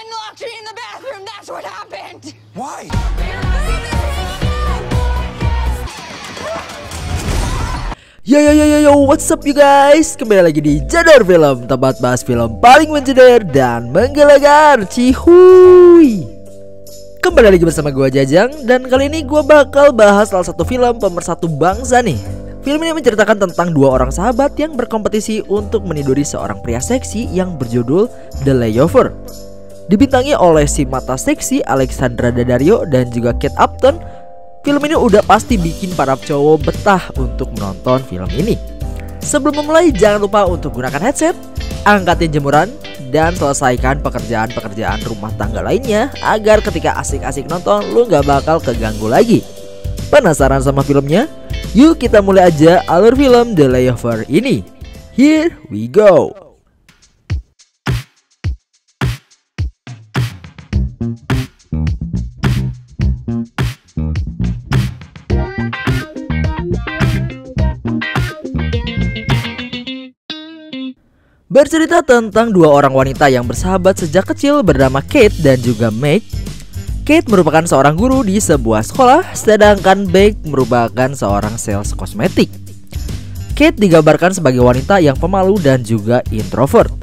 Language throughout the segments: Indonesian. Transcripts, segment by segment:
locked her in the bathroom. That's what happened. Why? Yo, what's up you guys? Kembali lagi di Jedar Film, tempat bahas film paling menjeder dan menggelegar. Cihuy. Kembali lagi bersama gue Jajang, dan kali ini gue bakal bahas salah satu film pemersatu bangsa nih. Film ini menceritakan tentang dua orang sahabat yang berkompetisi untuk meniduri seorang pria seksi yang berjudul The Layover. Dibintangi oleh si mata seksi Alexandra Daddario dan juga Kate Upton. Film ini udah pasti bikin para cowok betah untuk menonton film ini. Sebelum memulai, jangan lupa untuk gunakan headset, angkatin jemuran, dan selesaikan pekerjaan-pekerjaan rumah tangga lainnya agar ketika asik-asik nonton lu gak bakal keganggu lagi. Penasaran sama filmnya? Yuk kita mulai aja alur film The Layover ini. Here we go. Bercerita tentang dua orang wanita yang bersahabat sejak kecil bernama Kate dan juga Meg. Kate merupakan seorang guru di sebuah sekolah, sedangkan Meg merupakan seorang sales kosmetik. Kate digambarkan sebagai wanita yang pemalu dan juga introvert,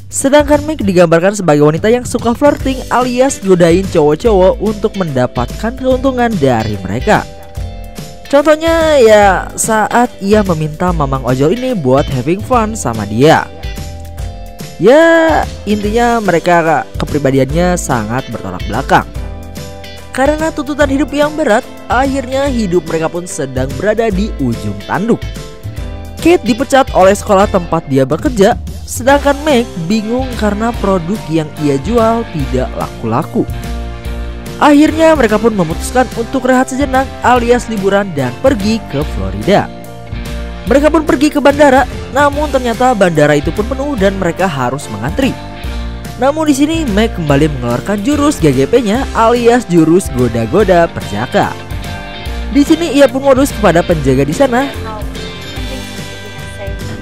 sedangkan Meg digambarkan sebagai wanita yang suka flirting alias godain cowok-cowok untuk mendapatkan keuntungan dari mereka. Contohnya ya saat ia meminta mamang ojol ini buat having fun sama dia. Ya, intinya mereka kepribadiannya sangat bertolak belakang. Karena tuntutan hidup yang berat, akhirnya hidup mereka pun sedang berada di ujung tanduk. Kate dipecat oleh sekolah tempat dia bekerja, sedangkan Meg bingung karena produk yang ia jual tidak laku-laku. Akhirnya mereka pun memutuskan untuk rehat sejenak alias liburan dan pergi ke Florida. Mereka pun pergi ke bandara, namun ternyata bandara itu pun penuh dan mereka harus mengantri. Namun di sini Meg kembali mengeluarkan jurus GGP-nya alias jurus goda-goda perjaka. Di sini ia pun modus kepada penjaga di sana.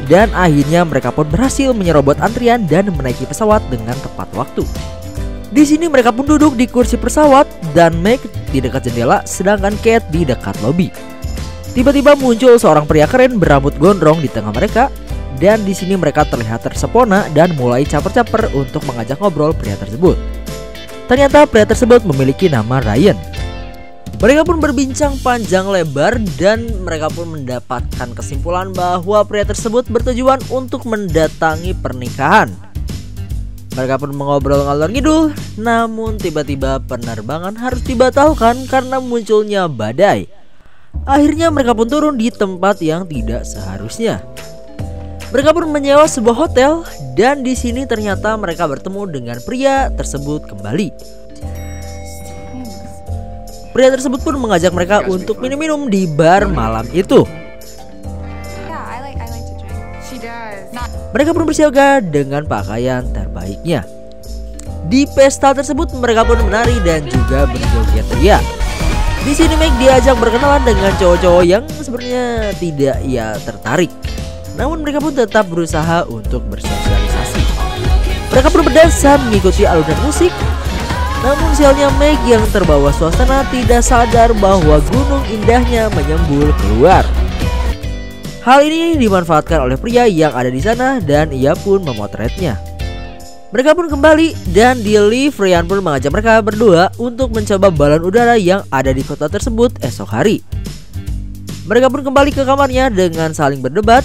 Dan akhirnya mereka pun berhasil menyerobot antrian dan menaiki pesawat dengan tepat waktu. Di sini mereka pun duduk di kursi pesawat dan Meg di dekat jendela sedangkan Kate di dekat lobi. Tiba-tiba muncul seorang pria keren berambut gondrong di tengah mereka, dan di sini mereka terlihat tersepona dan mulai caper-caper untuk mengajak ngobrol pria tersebut. Ternyata pria tersebut memiliki nama Ryan. Mereka pun berbincang panjang lebar dan mereka pun mendapatkan kesimpulan bahwa pria tersebut bertujuan untuk mendatangi pernikahan. Mereka pun mengobrol ngalor ngidul, namun tiba-tiba penerbangan harus dibatalkan karena munculnya badai. Akhirnya mereka pun turun di tempat yang tidak seharusnya. Mereka pun menyewa sebuah hotel dan di sini ternyata mereka bertemu dengan pria tersebut kembali. Pria tersebut pun mengajak mereka untuk minum-minum di bar malam itu. Mereka pun bersiaga dengan pakaian terbaiknya. Di pesta tersebut mereka pun menari dan juga berjoget ria. Di sini Meg diajak berkenalan dengan cowok-cowok yang sebenarnya tidak ia tertarik. Namun mereka pun tetap berusaha untuk bersosialisasi. Mereka pun berdansa mengikuti alunan musik. Namun sialnya Meg yang terbawa suasana tidak sadar bahwa gunung indahnya menyembul keluar. Hal ini dimanfaatkan oleh pria yang ada di sana dan ia pun memotretnya. Mereka pun kembali dan di lift Ryan pun mengajak mereka berdua untuk mencoba balon udara yang ada di kota tersebut esok hari. Mereka pun kembali ke kamarnya dengan saling berdebat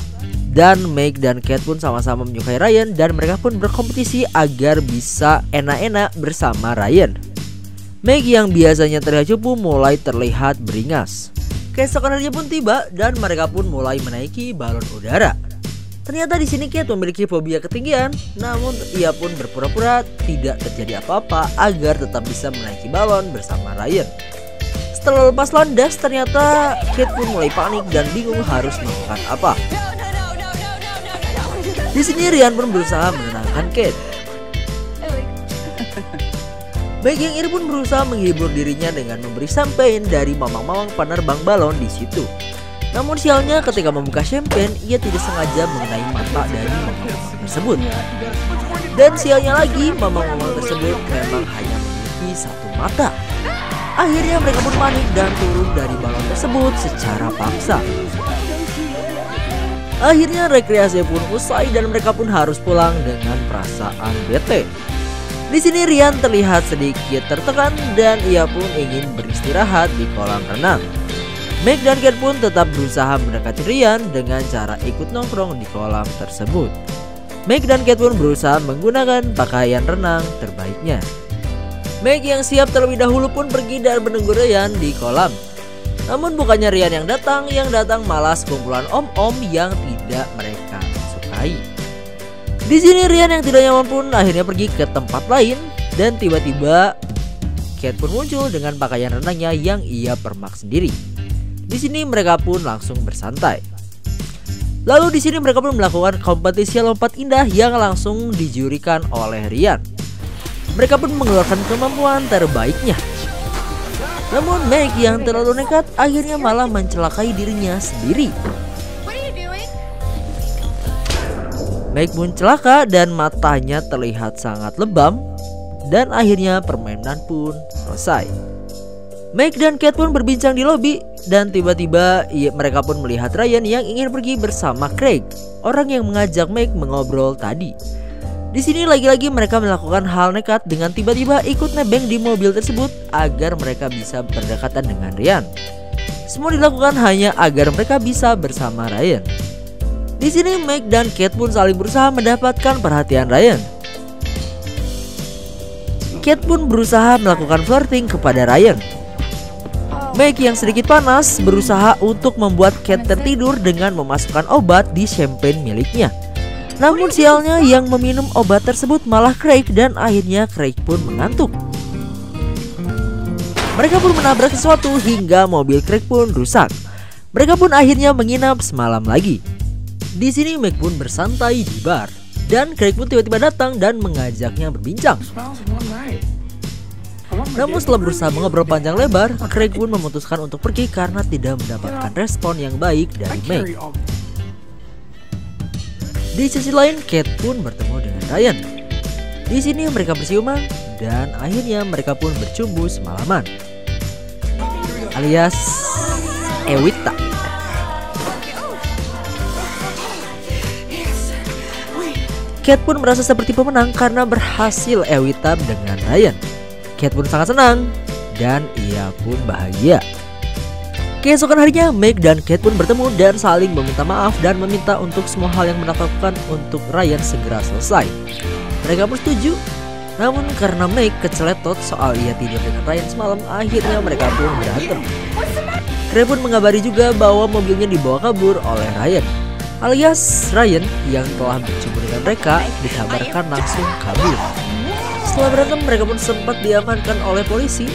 dan Meg dan Kate pun sama-sama menyukai Ryan dan mereka pun berkompetisi agar bisa enak-enak bersama Ryan. Meg yang biasanya terlihat cupu mulai terlihat beringas. Keesokan harinya pun tiba dan mereka pun mulai menaiki balon udara. Ternyata di sini Kate memiliki fobia ketinggian, namun ia pun berpura-pura tidak terjadi apa-apa agar tetap bisa menaiki balon bersama Ryan. Setelah lepas landas, ternyata Kate pun mulai panik dan bingung harus melakukan apa. Di sini Ryan pun berusaha menenangkan Kate. Meg yang iri pun berusaha menghibur dirinya dengan memberi sampein dari mamang-mamang penerbang balon di situ. Namun sialnya ketika membuka champagne, ia tidak sengaja mengenai mata dari mamang-mamang tersebut. Dan sialnya lagi, mamang-mamang tersebut memang hanya memiliki satu mata. Akhirnya mereka pun panik dan turun dari balon tersebut secara paksa. Akhirnya rekreasi pun usai dan mereka pun harus pulang dengan perasaan bete. Di sini Ryan terlihat sedikit tertekan dan ia pun ingin beristirahat di kolam renang. Meg dan Kate pun tetap berusaha mendekati Ryan dengan cara ikut nongkrong di kolam tersebut. Meg dan Kate pun berusaha menggunakan pakaian renang terbaiknya. Meg yang siap terlebih dahulu pun pergi dan menunggu Ryan di kolam. Namun bukannya Ryan yang datang malah sekumpulan om-om yang tidak mereka sukai. Di sini Ryan yang tidak nyaman pun akhirnya pergi ke tempat lain dan tiba-tiba Kate pun muncul dengan pakaian renangnya yang ia permak sendiri. Di sini mereka pun langsung bersantai. Lalu di sini mereka pun melakukan kompetisi lompat indah yang langsung dijurikan oleh Ryan. Mereka pun mengeluarkan kemampuan terbaiknya. Namun Meg yang terlalu nekat akhirnya malah mencelakai dirinya sendiri. Meg pun celaka dan matanya terlihat sangat lebam. Dan akhirnya permainan pun selesai. Meg dan Kate pun berbincang di lobi dan tiba-tiba mereka pun melihat Ryan yang ingin pergi bersama Craig, orang yang mengajak Meg mengobrol tadi. Di sini lagi-lagi mereka melakukan hal nekat dengan tiba-tiba ikut nebeng di mobil tersebut agar mereka bisa berdekatan dengan Ryan. Semua dilakukan hanya agar mereka bisa bersama Ryan. Di sini Meg dan Kate pun saling berusaha mendapatkan perhatian Ryan. Kate pun berusaha melakukan flirting kepada Ryan. Meg yang sedikit panas berusaha untuk membuat Kate tertidur dengan memasukkan obat di champagne miliknya. Namun sialnya yang meminum obat tersebut malah Craig dan akhirnya Craig pun mengantuk. Mereka pun menabrak sesuatu hingga mobil Craig pun rusak. Mereka pun akhirnya menginap semalam lagi. Di sini Meg pun bersantai di bar dan Craig pun tiba-tiba datang dan mengajaknya berbincang. Namun setelah berusaha mengobrol panjang lebar, Craig pun memutuskan untuk pergi karena tidak mendapatkan respon yang baik dari Meg. Di sisi lain, Kate pun bertemu dengan Ryan. Di sini mereka bersiuman dan akhirnya mereka pun bercumbu semalaman, alias Ewita. Kate pun merasa seperti pemenang karena berhasil Ewita dengan Ryan. Kate pun sangat senang dan ia pun bahagia. Keesokan harinya Meg dan Kate pun bertemu dan saling meminta maaf dan meminta untuk semua hal yang mereka lakukan untuk Ryan segera selesai. Mereka pun setuju. Namun karena Meg keceletot soal ia tidur dengan Ryan semalam, akhirnya mereka pun berantem. Craig pun mengabari juga bahwa mobilnya dibawa kabur oleh Ryan, alias Ryan yang telah berjumpa dengan mereka dikabarkan langsung kabur. Setelah berantem mereka pun sempat diamankan oleh polisi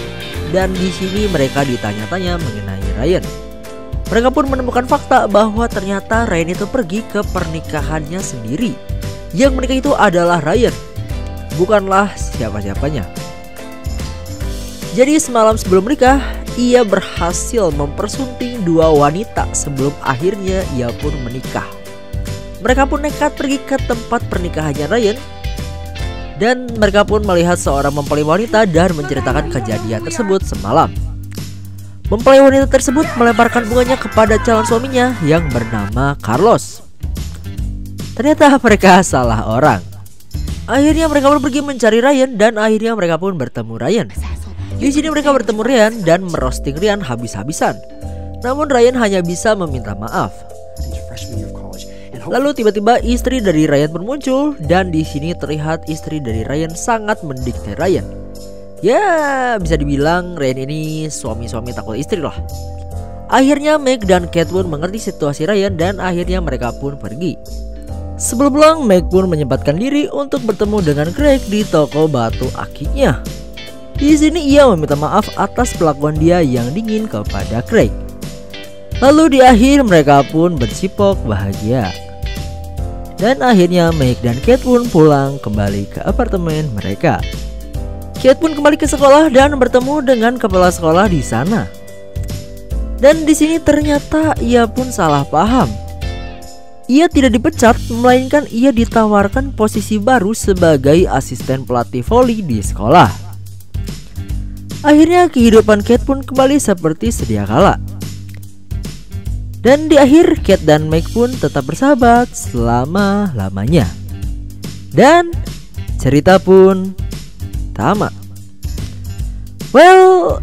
dan di sini mereka ditanya-tanya mengenai Ryan. Mereka pun menemukan fakta bahwa ternyata Ryan itu pergi ke pernikahannya sendiri. Yang menikah itu adalah Ryan, bukanlah siapa-siapanya. Jadi semalam sebelum menikah, ia berhasil mempersunting dua wanita sebelum akhirnya ia pun menikah. Mereka pun nekat pergi ke tempat pernikahannya Ryan. Dan mereka pun melihat seorang mempelai wanita dan menceritakan kejadian tersebut semalam. Mempelai wanita tersebut melemparkan bunganya kepada calon suaminya yang bernama Carlos. Ternyata mereka salah orang. Akhirnya mereka pun pergi mencari Ryan dan akhirnya mereka pun bertemu Ryan. Di sini mereka bertemu Ryan dan merosting Ryan habis-habisan. Namun Ryan hanya bisa meminta maaf. Lalu tiba-tiba istri dari Ryan pun muncul dan di sini terlihat istri dari Ryan sangat mendikte Ryan. Ya, bisa dibilang Ryan ini suami-suami takut istri lah. Akhirnya Meg dan Kate pun mengerti situasi Ryan dan akhirnya mereka pun pergi. Sebelum pulang, Meg pun menyempatkan diri untuk bertemu dengan Craig di toko batu akiknya. Di sini ia meminta maaf atas perlakuan dia yang dingin kepada Craig. Lalu di akhir mereka pun bersipok bahagia. Dan akhirnya Meg dan Kate pun pulang kembali ke apartemen mereka. Kate pun kembali ke sekolah dan bertemu dengan kepala sekolah di sana. Dan di sini ternyata ia pun salah paham. Ia tidak dipecat, melainkan ia ditawarkan posisi baru sebagai asisten pelatih voli di sekolah. Akhirnya kehidupan Kate pun kembali seperti sedia kala. Dan di akhir Kate dan Mike pun tetap bersahabat selama-lamanya. Dan cerita pun tamat. Well,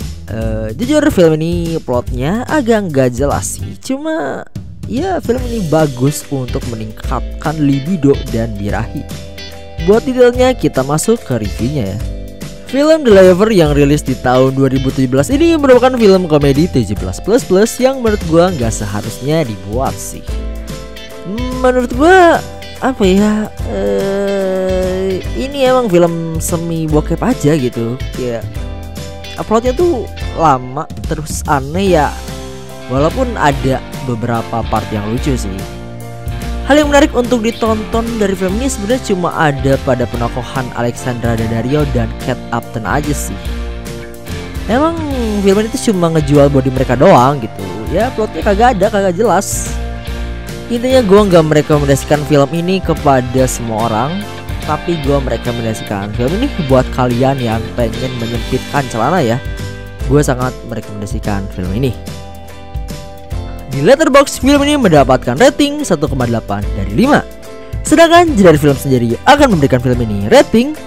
jujur film ini plotnya agak nggak jelas sih. Cuma ya film ini bagus untuk meningkatkan libido dan birahi. Buat detailnya kita masuk ke reviewnya ya. Film The Leftover yang rilis di tahun 2017 ini merupakan film komedi 17+ yang menurut gua nggak seharusnya dibuat sih. Menurut gua apa ya, ini emang film semi bokep aja gitu. Kayak uploadnya tuh lama terus aneh ya. Walaupun ada beberapa part yang lucu sih. Hal yang menarik untuk ditonton dari film ini sebenarnya cuma ada pada penokohan Alexandra Daddario dan Kate Upton aja sih. Emang film ini tuh cuma ngejual body mereka doang gitu. Ya plotnya kagak ada, kagak jelas. Intinya gue gak merekomendasikan film ini kepada semua orang, tapi gue merekomendasikan film ini buat kalian yang pengen menyempitkan celana ya. Gue sangat merekomendasikan film ini. Di Letterboxd, film ini mendapatkan rating 1,8 dari 5. Sedangkan Jedar Film sendiri akan memberikan film ini rating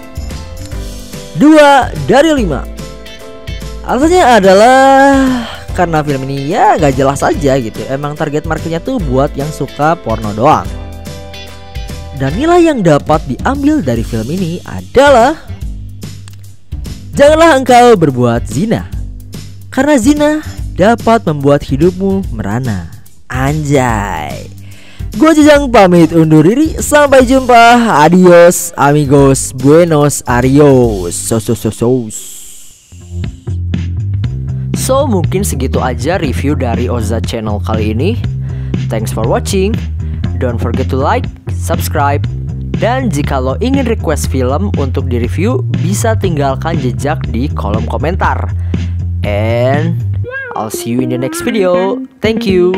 2 dari 5. Alasannya adalah karena film ini ya gak jelas aja gitu. Emang target marketnya tuh buat yang suka porno doang. Dan nilai yang dapat diambil dari film ini adalah: janganlah engkau berbuat zina, karena zina dapat membuat hidupmu merana. Anjay. Gue Jajang pamit undur diri. Sampai jumpa. Adios amigos. Buenos Arios. So mungkin segitu aja review dari Oza Channel kali ini. Thanks for watching. Don't forget to like, subscribe. Dan jika lo ingin request film untuk direview, bisa tinggalkan jejak di kolom komentar. And I'll see you in the next video. Thank you.